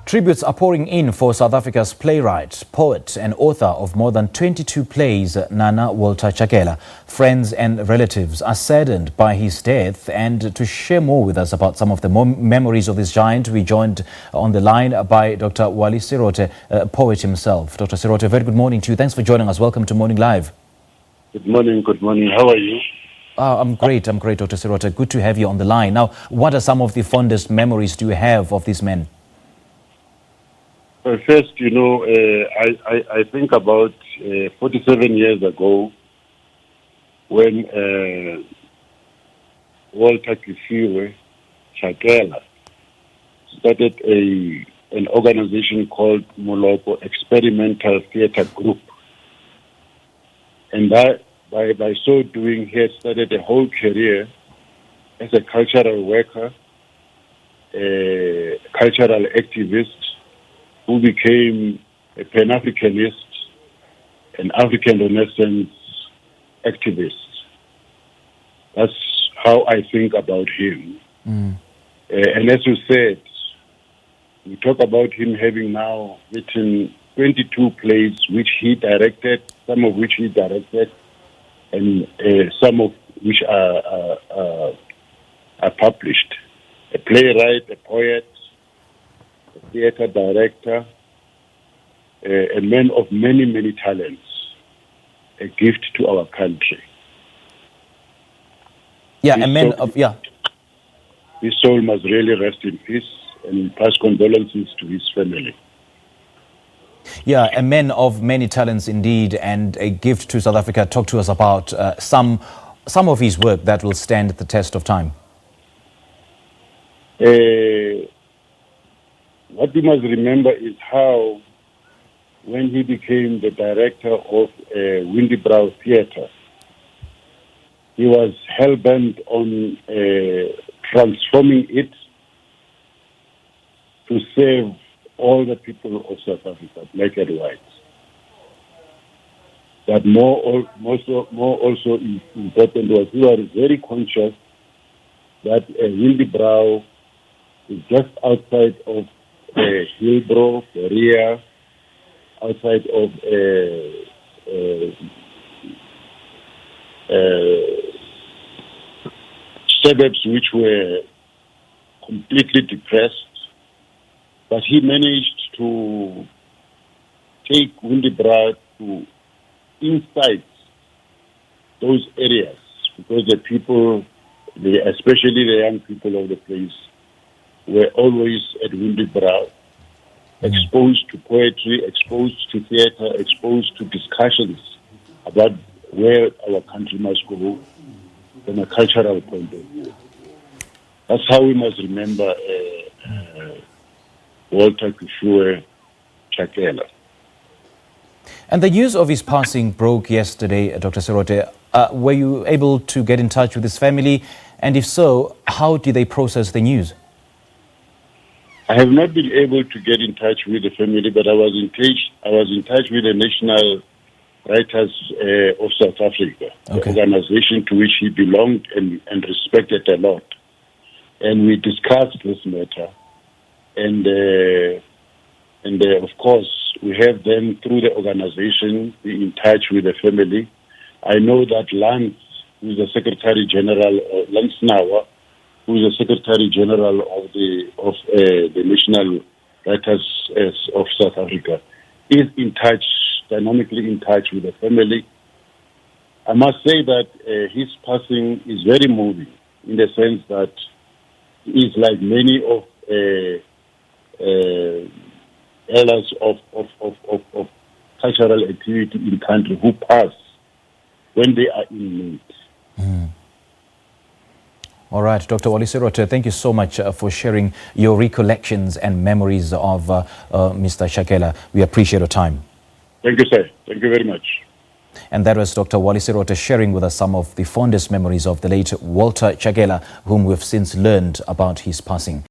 Tributes are pouring in for South Africa's playwright, poet and author of more than 22 plays, Nana Walter Chakela. Friends and relatives are saddened by his death, and to share more with us about some of the memories of this giant, we joined on the line by Dr Wally Serote, poet himself. Dr Serote, very good morning to you. Thanks for joining us. Welcome to Morning Live. Good morning. How are you? I'm great, Dr Serote. Good to have you on the line. Now, what are some of the fondest memories do you have of these men? First, I think about 47 years ago when Walter Chakela started an organization called Molopo Experimental Theatre Group. And by so doing, he had started a whole career as a cultural worker, a cultural activist, who became a Pan-Africanist, an African Renaissance activist. That's how I think about him. And as you said, we talk about him having now written 22 plays, which he directed, some of which he directed, and some of which are published. A playwright, a poet, a theatre director, a man of many, many talents, a gift to our country. Yeah, a man of, yeah. His soul must really rest in peace, and pass condolences to his family. Yeah, a man of many talents indeed, and a gift to South Africa. Talk to us about some of his work that will stand the test of time. What we must remember is how, when he became the director of Windybrow Theatre, he was hell-bent on transforming it to serve all the people of South Africa, black and white. But more also important was he was very conscious that Windybrow is just outside of Hillbrow, Korea, outside of suburbs which were completely depressed. But he managed to take Windybrow to inside those areas, because the people, especially the young people of the place, were always at Windybrow, exposed to poetry, exposed to theatre, exposed to discussions about where our country must go from a cultural point of view. That's how we must remember Walter Chakela. And the news of his passing broke yesterday, Dr. Serote. Were you able to get in touch with his family? And if so, how did they process the news? I have not been able to get in touch with the family, but I was in touch with the National Writers of South Africa, the organization to which he belonged and respected a lot. And we discussed this matter. And of course, we have them, through the organization, be in touch with the family. I know that Lance, who is the Secretary General, Lance Nawa, who is the Secretary General of the National Writers of South Africa, is in touch, dynamically in touch with the family. I must say that his passing is very moving, in the sense that he is like many of elders of cultural activity in the country who pass when they are in need. All right, Dr. Wally Serote, thank you so much for sharing your recollections and memories of Mr. Chakela. We appreciate your time. Thank you, sir. Thank you very much. And that was Dr. Wally Serote sharing with us some of the fondest memories of the late Walter Chakela, whom we've since learned about his passing.